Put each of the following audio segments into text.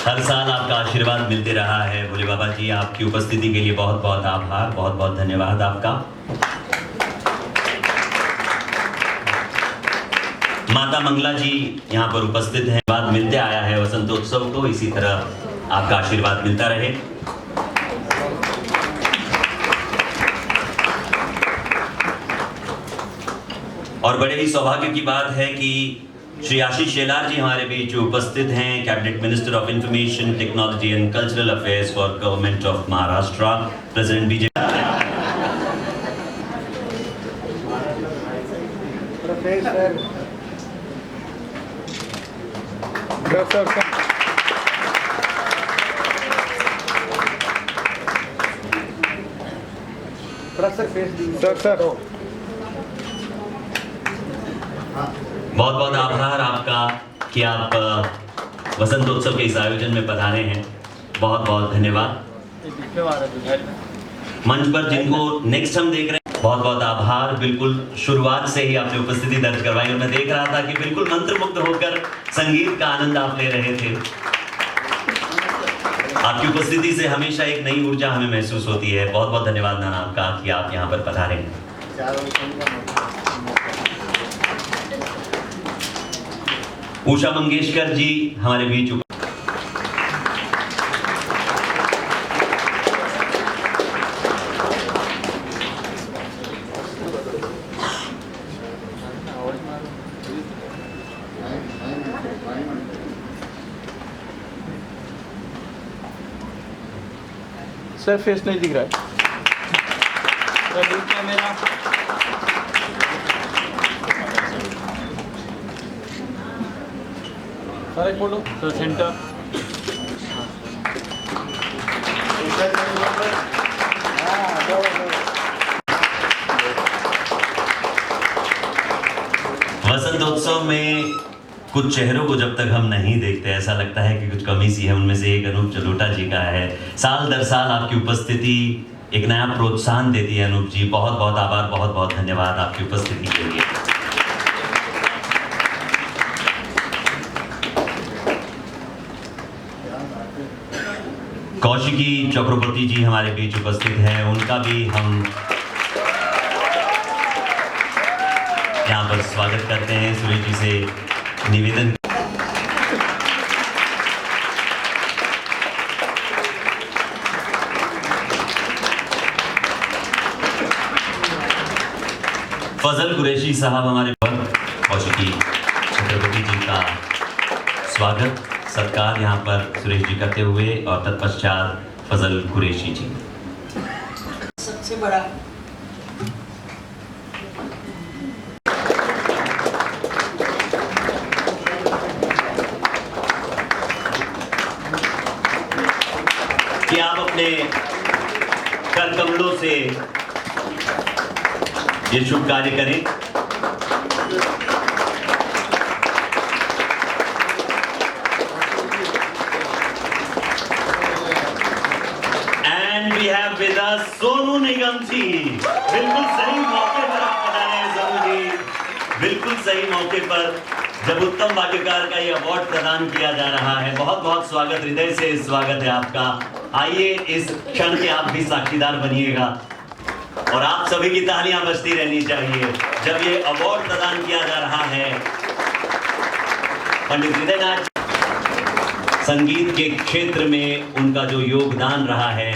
हर साल आपका आशीर्वाद मिलते रहा है भोले बाबा जी। आपकी उपस्थिति के लिए बहुत बहुत आभार, बहुत बहुत धन्यवाद आपका। माता मंगला जी यहाँ पर उपस्थित हैं। बाद मिलते आया है वसंतोत्सव को, इसी तरह आपका आशीर्वाद मिलता रहे। और बड़े ही सौभाग्य की बात है कि श्री आशीष शेलार जी हमारे बीच उपस्थित हैं, cabinet minister of information technology and cultural affairs for government of Maharashtra, president BJP. Sir बहुत बहुत आभार आपका कि आप वसंतोत्सव के इस आयोजन में पधारे हैं। बहुत बहुत धन्यवाद। मंच पर जिनको नेक्स्ट हम देख रहे हैं, बहुत बहुत आभार। बिल्कुल शुरुआत से ही आपने उपस्थिति दर्ज करवाई और मैं देख रहा था कि बिल्कुल मंत्रमुग्ध होकर संगीत का आनंद आप ले रहे थे। आपकी उपस्थिति से हमेशा एक नई ऊर्जा हमें महसूस होती है। बहुत बहुत धन्यवाद नाना आपका कि आप यहाँ पर पधारे हैं। उषा मंगेशकर जी हमारे बीच सर फेस नहीं दिख रहा है। कैमरा सर एक फोटो सर सेंटर। वसंतोत्सव में कुछ चेहरों को जब तक हम नहीं देखते ऐसा लगता है कि कुछ कमी सी है। उनमें से एक अनूप जलोटा जी का है। साल दर साल आपकी उपस्थिति एक नया प्रोत्साहन देती है। अनूप जी बहुत बहुत आभार, बहुत बहुत धन्यवाद आपकी उपस्थिति के लिए। कौशिकी चक्रवर्ती जी हमारे बीच उपस्थित हैं। उनका भी हम यहाँ पर स्वागत करते हैं। सुरेश जी से निवेदन फजल कुरैशी साहब हमारे पर कौशिकी चक्रवर्ती जी का स्वागत सत्कार यहाँ पर सुरेश जी करते हुए और तत्पश्चात फजल कुरैशी जी। सबसे बड़ा कि आप अपने कर कमलों से ये शुभ कार्य करें। And we have with us Sonu Nigam ji. बिल्कुल सही मौके पर आप पधारे हैं सोनू जी, बिल्कुल सही मौके पर जब उत्तम वाद्यकार का ये अवार्ड प्रदान किया जा रहा है। बहुत बहुत स्वागत, हृदय से स्वागत है आपका। आइए इस क्षण के आप भी साक्षीदार बनिएगा और आप सभी की तालियां बजती रहनी चाहिए जब ये अवार्ड प्रदान किया जा रहा है। पंडित हृदयनाथ संगीत के क्षेत्र में उनका जो योगदान रहा है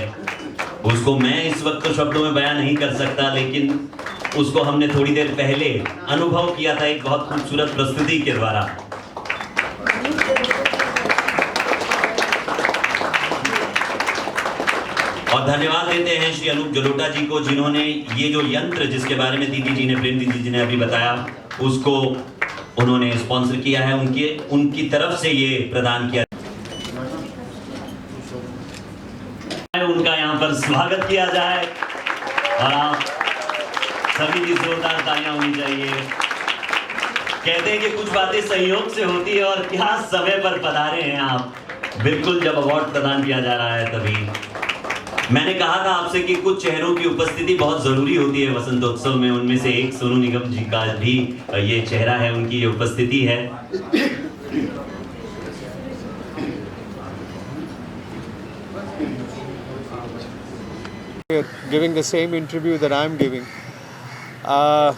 उसको मैं इस वक्त तो शब्दों में बयान नहीं कर सकता, लेकिन उसको हमने थोड़ी देर पहले अनुभव किया था एक बहुत खूबसूरत प्रस्तुति के द्वारा। और धन्यवाद देते हैं श्री अनूप जलोटा जी को, जिन्होंने ये जो यंत्र जिसके बारे में दीदी जी ने, प्रेम दीदी जी ने अभी बताया, उसको उन्होंने स्पॉन्सर किया है। उनकी तरफ से ये प्रदान किया। उनका यहाँ पर स्वागत किया जाए और आप सभी की जोरदार तालियां होनी चाहिए। कहते हैं कि कुछ बातें संयोग से होती है और क्या समय पर पधारे हैं आप। बिल्कुल जब अवार्ड प्रदान किया जा रहा है तभी। मैंने कहा था आपसे कि कुछ चेहरों की उपस्थिति बहुत जरूरी होती है वसंतोत्सव में। उनमें से एक सोनू निगम जी का भी ये चेहरा है, उनकी ये उपस्थिति है। giving the same interview that I'm giving. Uh,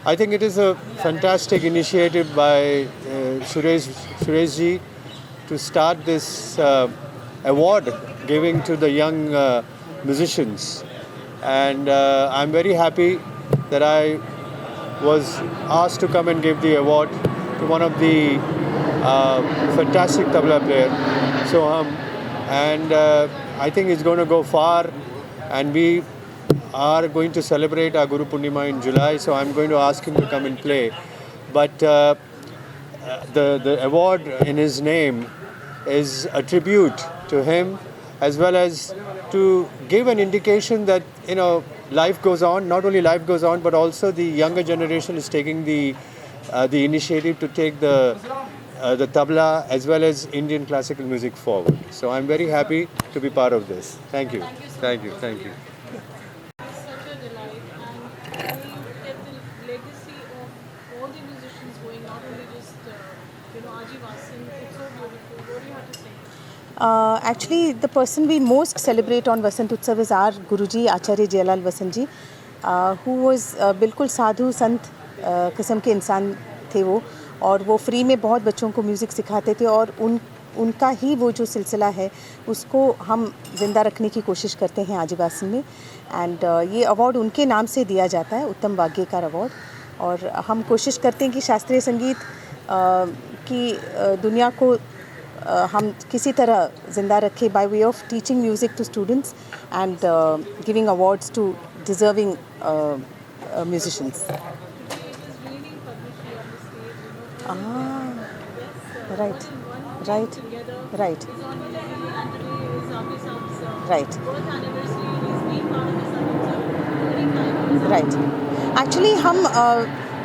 I think it is a fantastic initiative by Suresh ji to start this award giving to the young musicians. And I'm very happy that I was asked to come and give the award to one of the fantastic tabla player, Soham. And I think it's going to go far, and we are going to celebrate our Guru Purnima in July, so I'm going to ask him to come and play. But the award in his name is a tribute to him, as well as to give an indication that, you know, life goes on. Not only life goes on, but also the younger generation is taking the initiative to take the tabla as well as Indian classical music forward. So I'm very happy to be part of this. Thank you. Thank you. Thank you. Such a delight, and when you get the legacy of all the musicians going, not only just Ajivasan, it's so beautiful. What do you have to say? Actually, the person we most celebrate on Vasant Utsav is our Guruji, Acharya Jayalal Vasant ji, who was बिल्कुल साधु संत किस्म के इंसान थे वो, और वो free में बहुत बच्चों को म्यूज़िक सिखाते थे, और उनका ही वो जो सिलसिला है उसको हम ज़िंदा रखने की कोशिश करते हैं आजीवासन में. एंड ये अवार्ड उनके नाम से दिया जाता है, उत्तम वाग्यकार अवार्ड. और हम कोशिश करते हैं कि शास्त्रीय संगीत की दुनिया को हम किसी तरह ज़िंदा रखें by way of teaching music to students and giving awards to deserving musicians. Right. Right. Right. Right. Right. Actually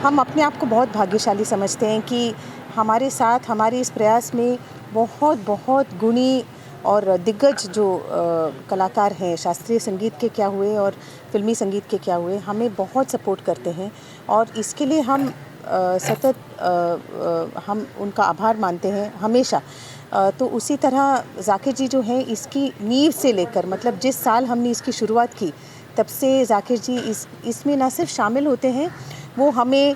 हम अपने आप को बहुत भाग्यशाली समझते हैं कि हमारे साथ हमारे इस प्रयास में बहुत गुणी और दिग्गज जो कलाकार हैं, शास्त्रीय संगीत के क्या हुए और फिल्मी संगीत के क्या हुए, हमें बहुत सपोर्ट करते हैं. और इसके लिए हम सतत हम उनका आभार मानते हैं हमेशा. तो उसी तरह जाकिर जी जो हैं, इसकी नींव से लेकर, मतलब जिस साल हमने इसकी शुरुआत की तब से जाकिर जी इसमें ना सिर्फ शामिल होते हैं, वो हमें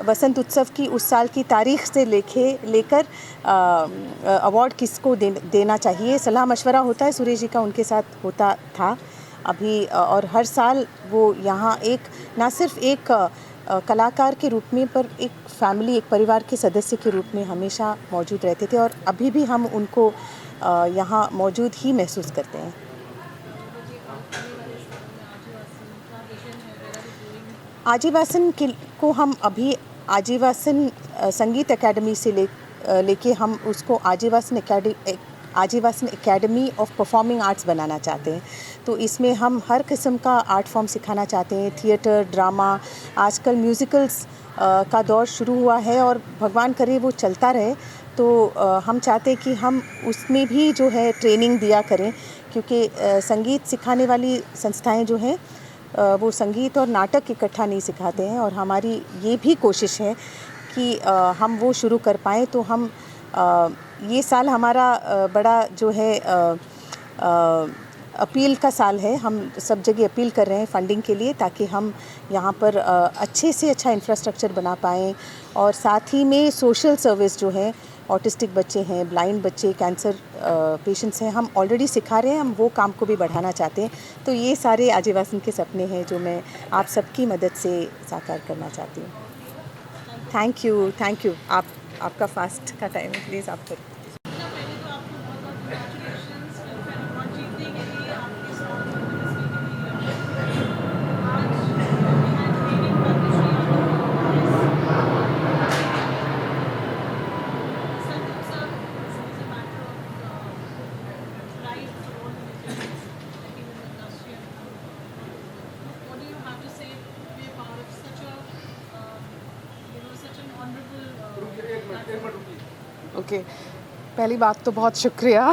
वसंत उत्सव की उस साल की तारीख़ से लेकर अवार्ड किसको देना चाहिए सलाह मशवरा होता है. सुरेश जी का उनके साथ होता था अभी, और हर साल वो यहाँ एक ना सिर्फ एक कलाकार के रूप में, पर एक फैमिली, एक परिवार के सदस्य के रूप में हमेशा मौजूद रहते थे, और अभी भी हम उनको यहाँ मौजूद ही महसूस करते हैं. आजीवासन को हम अभी आजीवासन संगीत एकेडमी से लेके हम उसको आजीवासन एकेडमी ऑफ परफॉर्मिंग आर्ट्स बनाना चाहते हैं. तो इसमें हम हर किस्म का आर्ट फॉर्म सिखाना चाहते हैं. थिएटर, ड्रामा, आजकल म्यूज़िकल्स का दौर शुरू हुआ है, और भगवान करे वो चलता रहे. तो हम चाहते हैं कि हम उसमें भी जो है ट्रेनिंग दिया करें, क्योंकि संगीत सिखाने वाली संस्थाएं जो हैं वो संगीत और नाटक इकट्ठा नहीं सिखाते हैं. और हमारी ये भी कोशिश है कि हम वो शुरू कर पाएँ. तो हम ये साल हमारा बड़ा जो है अपील का साल है. हम सब जगह अपील कर रहे हैं फंडिंग के लिए, ताकि हम यहाँ पर अच्छे से अच्छा इंफ्रास्ट्रक्चर बना पाएँ. और साथ ही में सोशल सर्विस जो है, ऑटिस्टिक बच्चे हैं, ब्लाइंड बच्चे, कैंसर पेशेंट्स हैं, हम ऑलरेडी सिखा रहे हैं, हम वो काम को भी बढ़ाना चाहते हैं. तो ये सारे आजीवासन के सपने हैं जो मैं आप सबकी मदद से साकार करना चाहती हूँ. Thank you. आपका फास्ट का टाइम है, प्लीज़ आप करें. ओके, पहली बात तो बहुत शुक्रिया,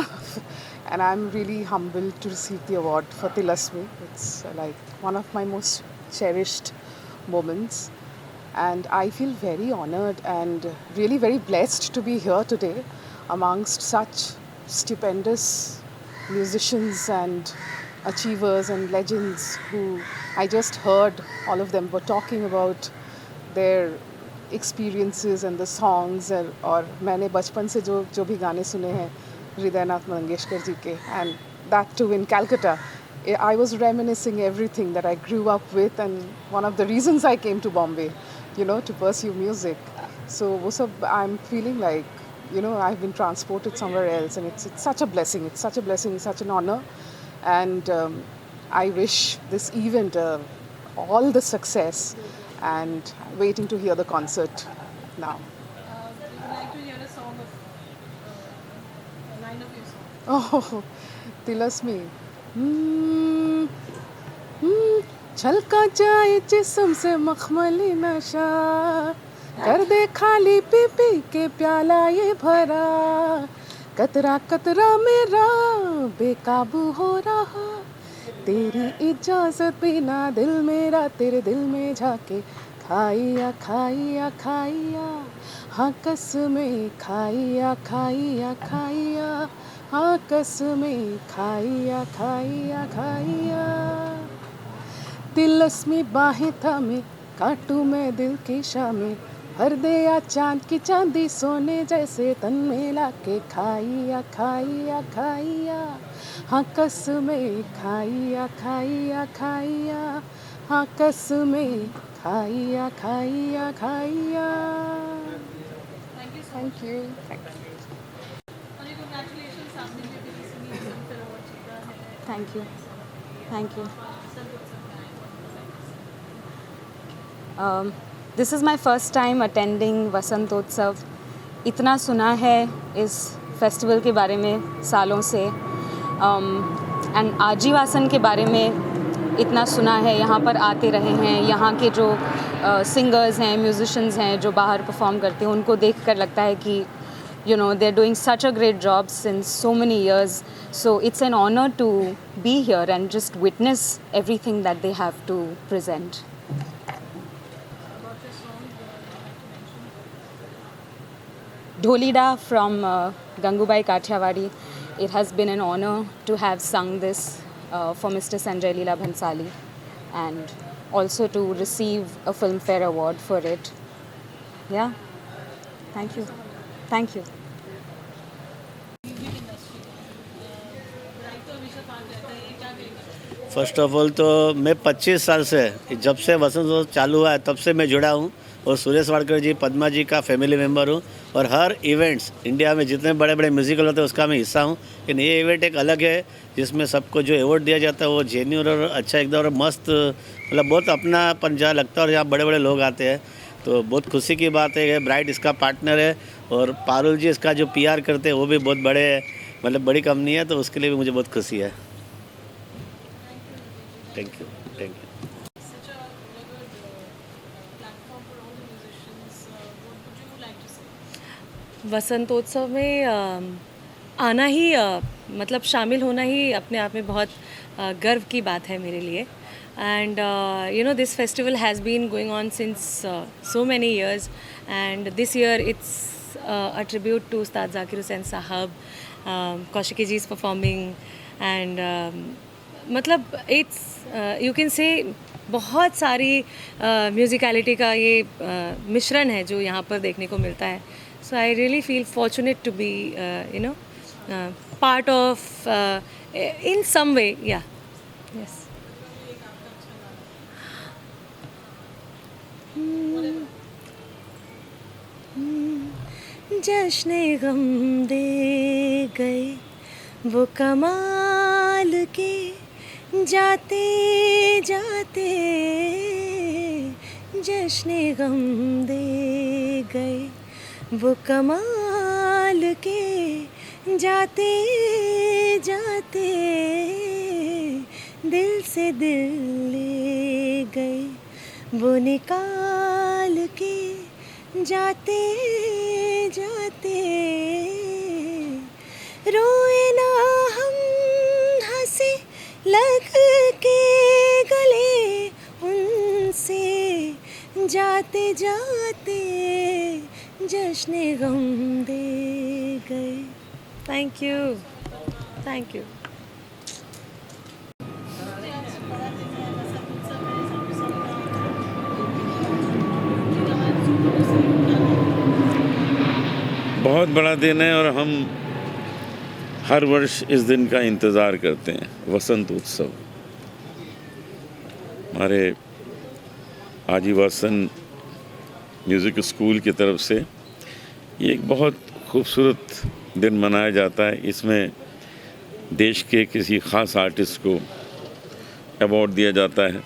and I am really humbled to receive the award for Tilasmi. It's like one of my most cherished moments, and I feel very honoured and really very blessed to be here today amongst such stupendous musicians and achievers and legends who I just heard all of them were talking about their experiences and the songs और मैंने बचपन से जो भी गाने सुने हैं हृदयनाथ मंगेशकर जी के and that too in Calcutta. I was reminiscing everything that I grew up with and one of the reasons I came to Bombay, to pursue music. So I'm feeling like, I've been transported somewhere else and it's such a blessing. It's such a blessing, it's such an honor. And I wish this event all the success and waiting to hear the concert now. We would like to hear a song of a line of your song. Oh, तिलस्मी छलका जाए जिस्म से मखमली नशा कर दे खाली P P के प्याला ये भरा कतरा कतरा मेरा बेकाबू हो रहा तेरी इजाजत बिना दिल मेरा तेरे दिल में झाके खाइया खाइया खाइया हाँ कसमें खाइया खाइया खाइया हाँ कसमें खाइया खाइया खाइया तिलस्मी बाहें थामे काटूं मैं दिल की शामें भर दे या चांद की चांदी सोने जैसे तन में लाके खाइया खाइया खाइया हाँ कसमें खाइया खाइया खाइया हाँ कसमें खाइया खाइया खाइया. Thank you so much. Thank you. और ये congratulations आपने जो भी इसमें फिल्मफेयर अवार्ड जीता है. Thank you thank you. This is my first time attending Vasantotsav. इतना सुना है इस फेस्टिवल के बारे में सालों से एंड आजीवासन के बारे में इतना सुना है. यहाँ पर आते रहे हैं. यहाँ के जो सिंगर्स हैं म्यूजिशियंस हैं जो बाहर परफॉर्म करते हैं उनको देख कर लगता है कि they are doing such a great job since so many years. So it's an honor to be here and just witness everything that they have to present. Dholida from Gangubai Kathiawadi. It has been an honor to have sung this for Mr. Sanjay Leela Bhansali and also to receive a Filmfare Award for it. Yeah. Thank you. Thank you. First of all तो मैं 25 साल से जब से वसंत चालू हुआ है तब से मैं जुड़ा हूँ और सुरेश वाडकर जी पद्मा जी का फैमिली मेम्बर हूँ और हर इवेंट्स इंडिया में जितने बड़े बड़े म्यूजिकल होते हैं उसका मैं हिस्सा हूँ. लेकिन ये इवेंट एक अलग है जिसमें सबको जो अवार्ड दिया जाता है वो जेन्युइन और अच्छा एकदम और मस्त मतलब बहुत अपनापन जहाँ लगता है और यहाँ बड़े बड़े लोग आते हैं तो बहुत खुशी की बात है. ब्राइट इसका पार्टनर है और पारुल जी इसका जो PR करते हैं वो भी बहुत बड़े मतलब बड़ी कंपनी है तो उसके लिए भी मुझे बहुत खुशी है. Thank you. Thank you. Such a good platform for all the musicians. What would you like to say? वसंतोत्सव में आना ही मतलब शामिल होना ही अपने आप में बहुत गर्व की बात है मेरे लिए. And this festival has been going on since so many years and this year it's a tribute to Ustad Zakir Hussain Sahab. Kaushiki ji is performing and मतलब it's you can say बहुत सारी म्यूज़िकलिटी का ये मिश्रण है जो यहाँ पर देखने को मिलता है. So I really feel fortunate to be part of in some way. Yeah. Yes. जश्न गम दे गए वो कमाल के जाते जाते जश्न गम दे गए वो कमाल के जाते जाते दिल से दिल ले गए वो निकाल के जाते जाते रोए ना हम हंसे लग के गले उनसे जाते जाते जश्न गम दे गए. Thank you. Thank you. बहुत बड़ा दिन है और हम हर वर्ष इस दिन का इंतज़ार करते हैं, वसंत उत्सव। हमारे आजीवासन म्यूज़िक स्कूल की तरफ से ये एक बहुत खूबसूरत दिन मनाया जाता है। इसमें देश के किसी ख़ास आर्टिस्ट को अवार्ड दिया जाता है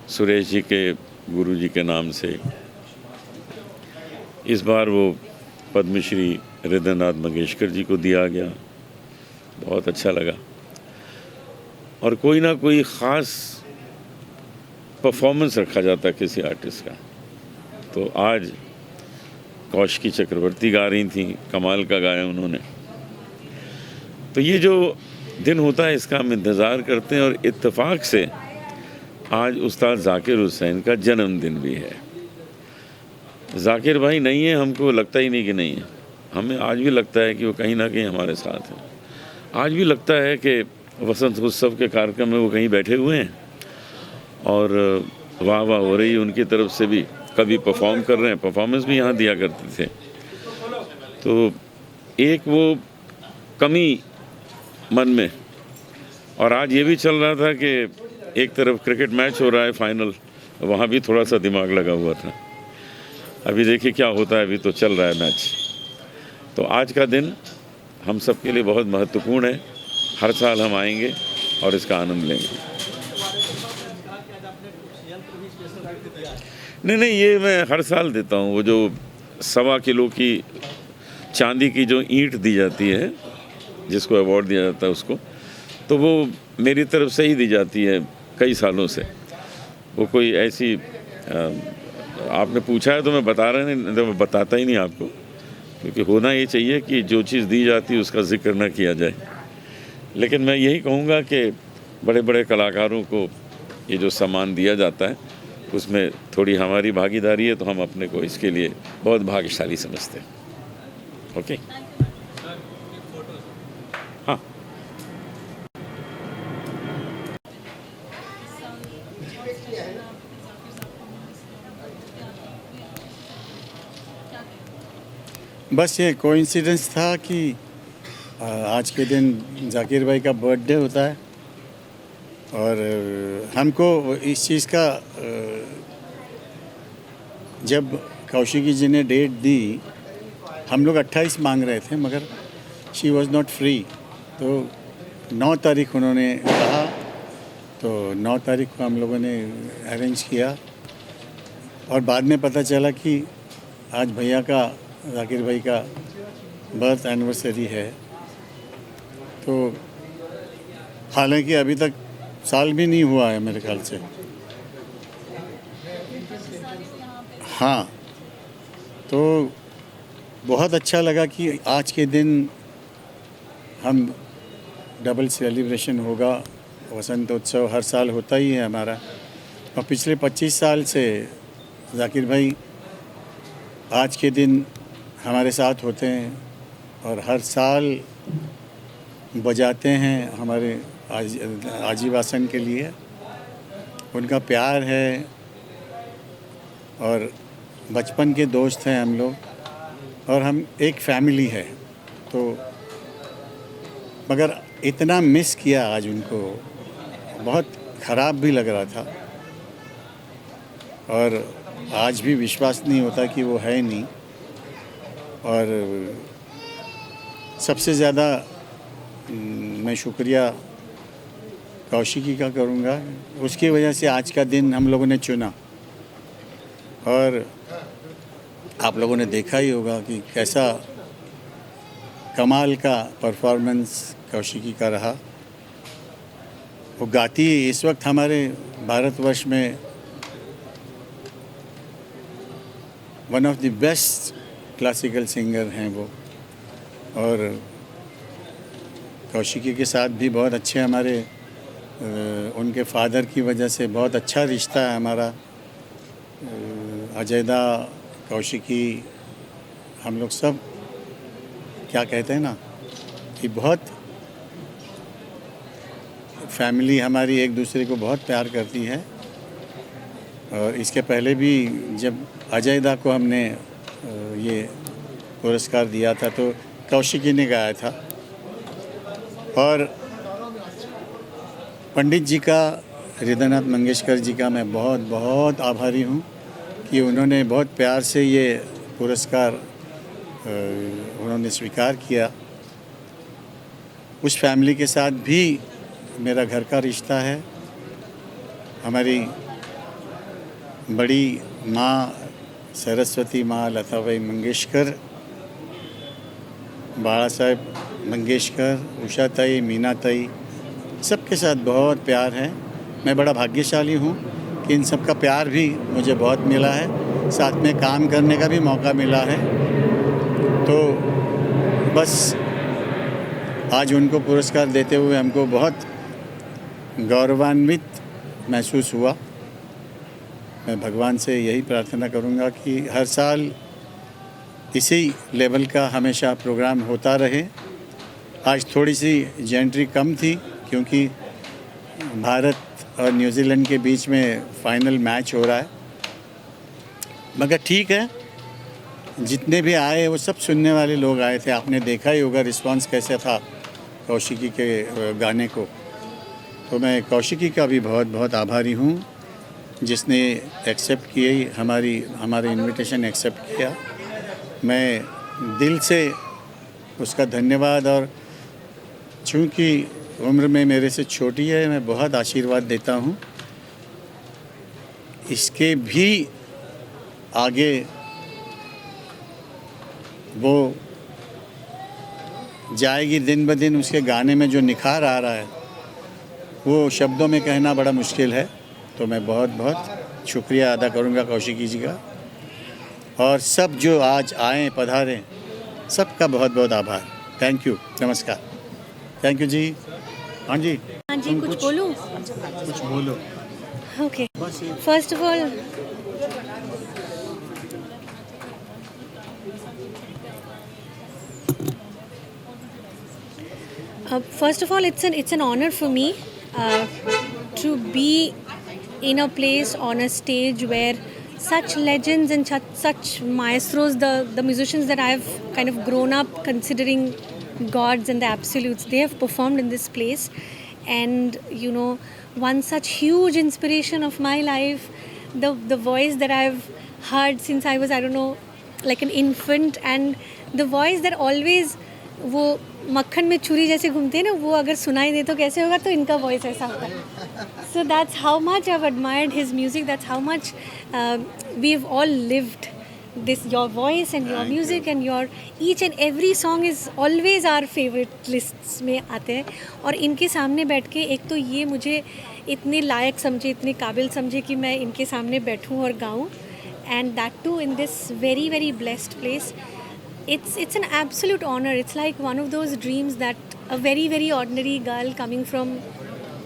सुरेश जी के गुरुजी के नाम से। इस बार वो पद्मश्री हृदयनाथ मंगेशकर जी को दिया गया, बहुत अच्छा लगा। और कोई ना कोई ख़ास परफॉर्मेंस रखा जाता है किसी आर्टिस्ट का। तो आज कौशिकी चक्रवर्ती गा रही थी, कमाल का गाया उन्होंने। तो ये जो दिन होता है इसका हम इंतज़ार करते हैं। और इत्तेफाक से आज उस्ताद जाकिर हुसैन का जन्मदिन भी है। जाकिर भाई नहीं है, हमको लगता ही नहीं कि नहीं है। हमें आज भी लगता है कि वो कहीं ना कहीं हमारे साथ है। आज भी लगता है कि वसंत उत्सव के कार्यक्रम में वो कहीं बैठे हुए हैं और वाह वाह हो रही है उनकी तरफ से भी। कभी परफॉर्म कर रहे हैं, परफॉर्मेंस भी यहाँ दिया करते थे। तो एक वो कमी मन में। और आज ये भी चल रहा था कि एक तरफ क्रिकेट मैच हो रहा है फाइनल, वहाँ भी थोड़ा सा दिमाग लगा हुआ था। अभी देखिए क्या होता है, अभी तो चल रहा है मैच। तो आज का दिन हम सब के लिए बहुत महत्वपूर्ण है। हर साल हम आएंगे और इसका आनंद लेंगे। नहीं, ये मैं हर साल देता हूँ। वो जो 1.25 किलो की चांदी की जो ईंट दी जाती है, जिसको अवार्ड दिया जाता है उसको, तो वो मेरी तरफ से ही दी जाती है कई सालों से। वो कोई ऐसी आपने पूछा है तो मैं बता रहा नहीं, तो मैं बताता ही नहीं आपको, क्योंकि होना ये चाहिए कि जो चीज़ दी जाती है उसका जिक्र न किया जाए। लेकिन मैं यही कहूँगा कि बड़े बड़े कलाकारों को ये जो सम्मान दिया जाता है उसमें थोड़ी हमारी भागीदारी है, तो हम अपने को इसके लिए बहुत भाग्यशाली समझते हैं। ओके, हाँ। बस ये कोइंसिडेंस था कि आज के दिन जाकिर भाई का बर्थडे होता है और हमको इस चीज़ का जब कौशिकी जी ने डेट दी, हम लोग 28 मांग रहे थे मगर शी वॉज़ नॉट फ्री। तो 9 तारीख उन्होंने कहा, तो 9 तारीख को हम लोगों ने अरेंज किया। और बाद में पता चला कि आज भैया का, जाकिर भाई का बर्थ एनिवर्सरी है। तो हालांकि अभी तक साल भी नहीं हुआ है मेरे ख्याल से। हाँ, तो बहुत अच्छा लगा कि आज के दिन हम डबल सेलिब्रेशन होगा। वसंतोत्सव हर साल होता ही है हमारा, और पिछले 25 साल से जाकिर भाई आज के दिन हमारे साथ होते हैं और हर साल बजाते हैं हमारे आजीवासन के लिए। उनका प्यार है और बचपन के दोस्त हैं हम लोग, और हम एक फैमिली है। तो मगर इतना मिस किया आज उनको, बहुत ख़राब भी लग रहा था। और आज भी विश्वास नहीं होता कि वो है नहीं। और सबसे ज़्यादा मैं शुक्रिया कौशिकी का करूँगा, उसकी वजह से आज का दिन हम लोगों ने चुना। और आप लोगों ने देखा ही होगा कि कैसा कमाल का परफॉर्मेंस कौशिकी का रहा। वो गाती इस वक्त हमारे भारतवर्ष में one of the best classical singer हैं वो। और कौशिकी के साथ भी बहुत अच्छे हमारे उनके फादर की वजह से बहुत अच्छा रिश्ता है हमारा। अजयदा, कौशिकी, हम लोग सब क्या कहते हैं ना कि बहुत फैमिली हमारी एक दूसरे को बहुत प्यार करती है। और इसके पहले भी जब अजयदा को हमने ये पुरस्कार दिया था तो कौशिकी ने गाया था। और पंडित जी का, हृदयनाथ मंगेशकर जी का मैं बहुत बहुत आभारी हूँ कि उन्होंने बहुत प्यार से ये पुरस्कार उन्होंने स्वीकार किया। उस फैमिली के साथ भी मेरा घर का रिश्ता है। हमारी बड़ी माँ सरस्वती माँ लताबाई मंगेशकर, बाला साहेब मंगेशकर, उषा ताई, मीना ताई, सबके साथ बहुत प्यार है। मैं बड़ा भाग्यशाली हूँ कि इन सब का प्यार भी मुझे बहुत मिला है, साथ में काम करने का भी मौका मिला है। तो बस आज उनको पुरस्कार देते हुए हमको बहुत गौरवान्वित महसूस हुआ। मैं भगवान से यही प्रार्थना करूंगा कि हर साल इसी लेवल का हमेशा प्रोग्राम होता रहे। आज थोड़ी सी जेंट्री कम थी क्योंकि भारत और न्यूजीलैंड के बीच में फाइनल मैच हो रहा है, मगर ठीक है, जितने भी आए वो सब सुनने वाले लोग आए थे। आपने देखा ही होगा रिस्पांस कैसा था कौशिकी के गाने को। तो मैं कौशिकी का भी बहुत बहुत आभारी हूँ जिसने एक्सेप्ट किए, हमारे इनविटेशन एक्सेप्ट किया। मैं दिल से उसका धन्यवाद, और चूँकि उम्र में मेरे से छोटी है, मैं बहुत आशीर्वाद देता हूँ। इसके भी आगे वो जाएगी दिन ब दिन। उसके गाने में जो निखार आ रहा है वो शब्दों में कहना बड़ा मुश्किल है। तो मैं बहुत बहुत शुक्रिया अदा करूँगा कौशिकी जी का, और सब जो आज आए पधारे सबका बहुत बहुत आभार। थैंक यू, नमस्कार। थैंक यू जी। हाँ जी, कुछ बोलूं? कुछ बोलो। Okay, first of all it's an honor for me to be in a place on a stage where such legends and such maestros, the musicians that I've kind of grown up considering gods and the absolutes, they have performed in this place. And you know, one such huge inspiration of my life, the voice that I've heard since I was, I don't know, like an infant, and the voice that always वो मक्खन में छुरी जैसे घूमते हैं ना, वो अगर सुनाई दे तो कैसे होगा, तो इनका वॉइस ऐसा होगा. So that's how much I've admired his music. That's how much we've all lived this. Your voice and your music and your each and every song is always our favorite lists में आते हैं. और इनके सामने बैठ के एक तो ये मुझे इतने लायक समझे, इतने काबिल समझे कि मैं इनके सामने बैठूं और गाऊं, and that too in this very very blessed place. It's an absolute honor. It's like one of those dreams that a very very ordinary girl coming from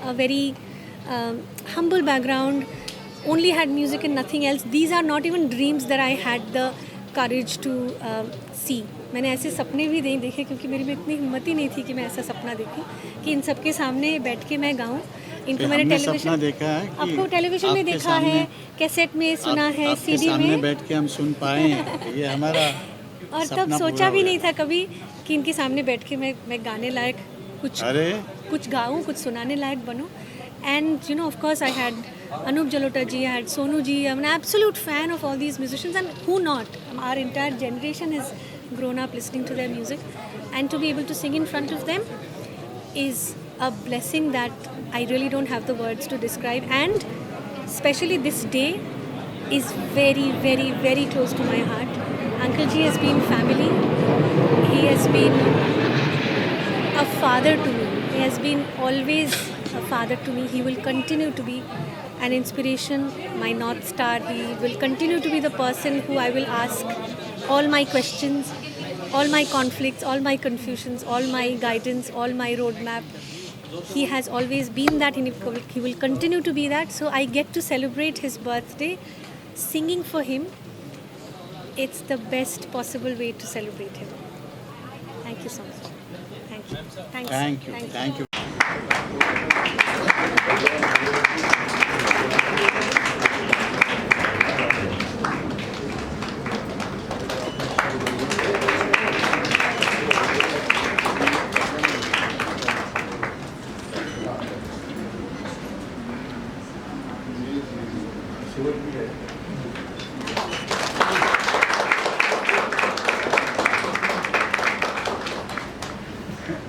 a very humble background, only had music and nothing else. These are not even dreams that I had the courage to see. मैंने ऐसे सपने भी नहीं देखे क्योंकि मेरी में इतनी हिम्मत ही नहीं थी कि मैं ऐसा सपना देखूं कि इन सबके सामने बैठ के मैं गाऊं. इनको मैंने टेलीविजन देखा है, आपको टेलीविजन में देखा है, कैसेट में सुना है, सीडी में बैठ के हम सुन पाए. ये हमारा और तब सोचा भी नहीं था कभी कि इनके सामने बैठ के मैं गाने लायक कुछ गाऊं, कुछ सुनाने लायक बनूं. And you know, of course, I had Anup Jalota ji, I had Sonu ji. I'm an absolute fan of all these musicians, and who not? Our entire generation has grown up listening to their music, and to be able to sing in front of them is a blessing that I really don't have the words to describe. And especially this day is very, very, very close to my heart. Uncle ji has been family. He has been a father to me. He has been always a father to me. He will continue to be an inspiration, my North Star. He will continue to be the person who I will ask all my questions, all my conflicts, all my confusions, all my guidance, all my roadmap. He has always been that, and he will continue to be that. So I get to celebrate his birthday singing for him. It's the best possible way to celebrate him. Thank you so much. Thank you. Thanks. Thank you. Thank you.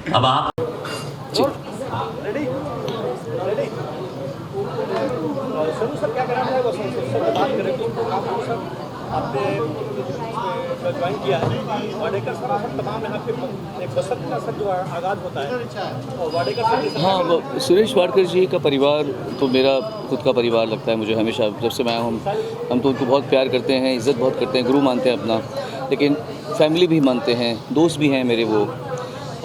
अब आप sir क्या कहना है वसंत उत्सव की बात करें तो आपने ज्वाइन किया है वाडेकर सर आप तमाम यहाँ पे एक बसंत का सर जो आगाज होता है और वाडेकर सर हाँ सुरेश वाडकर जी का परिवार तो मेरा खुद का परिवार लगता है मुझे हमेशा जब से मैं आया हूँ हम तो उनको बहुत प्यार करते हैं इज़्ज़त बहुत करते हैं गुरु मानते हैं अपना लेकिन फैमिली भी मानते हैं दोस्त भी हैं मेरे वो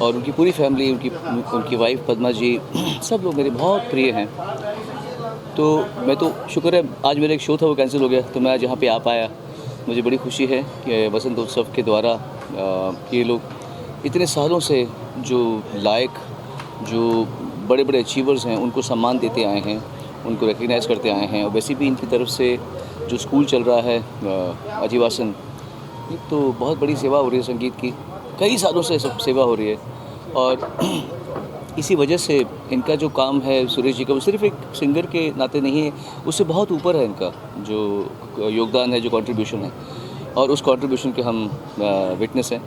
और उनकी पूरी फैमिली उनकी वाइफ पद्मा जी सब लोग मेरे बहुत प्रिय हैं तो मैं तो शुक्र है आज मेरा एक शो था वो कैंसिल हो गया तो मैं आज यहाँ पे आ पाया मुझे बड़ी खुशी है कि वसंत उत्सव के द्वारा ये लोग इतने सालों से जो लायक जो बड़े बड़े अचीवर्स हैं उनको सम्मान देते आए हैं उनको रिकग्नाइज़ करते आए हैं और वैसे भी इनकी तरफ से जो स्कूल चल रहा है आजीवासन ये तो बहुत बड़ी सेवा हो रही है संगीत की कई सालों से सब सेवा हो रही है और इसी वजह से इनका जो काम है सुरेश जी का वो सिर्फ एक सिंगर के नाते नहीं है उससे बहुत ऊपर है इनका जो योगदान है जो कंट्रीब्यूशन है और उस कंट्रीब्यूशन के हम विटनेस हैं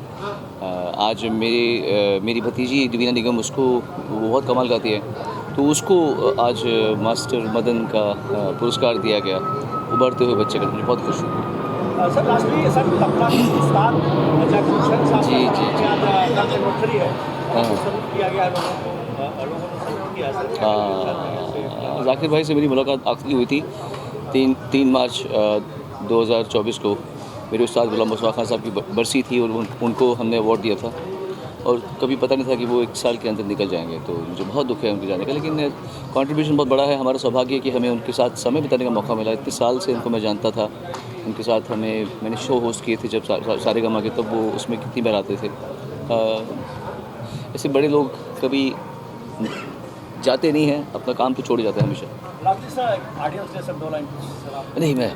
आज मेरी भतीजी दिवीना निगम उसको वो बहुत कमाल गाती है तो उसको आज मास्टर मदन का पुरस्कार दिया गया उभरते हुए बच्चे का मुझे बहुत खुश हूँ सर लास्टली सर तबला की उस्ताद जी किया गया लोगों ने सपोर्ट किया सर जाकिर भाई से मेरी मुलाकात आखिरी हुई थी 3 मार्च 2024 को मेरे उस्ताद गुलाम मुस्तफ़ा खान साहब की बरसी थी और उनको हमने अवार्ड दिया था और कभी पता नहीं था कि वो 1 साल के अंदर निकल जाएंगे तो मुझे बहुत दुख है उनके जाने का लेकिन कंट्रीब्यूशन बहुत बड़ा है हमारा सौभाग्य है कि हमें उनके साथ समय बिताने का मौका मिला इतने साल से इनको मैं जानता था उनके साथ मैंने शो होस्ट किए थे जब सारेगामा के तब वो उसमें कितनी बार आते थे ऐसे बड़े लोग कभी जाते नहीं हैं अपना काम तो छोड़ जाते हैं हमेशा लास्टली सर ऑडियंस से सब 2 लाइन नहीं मैं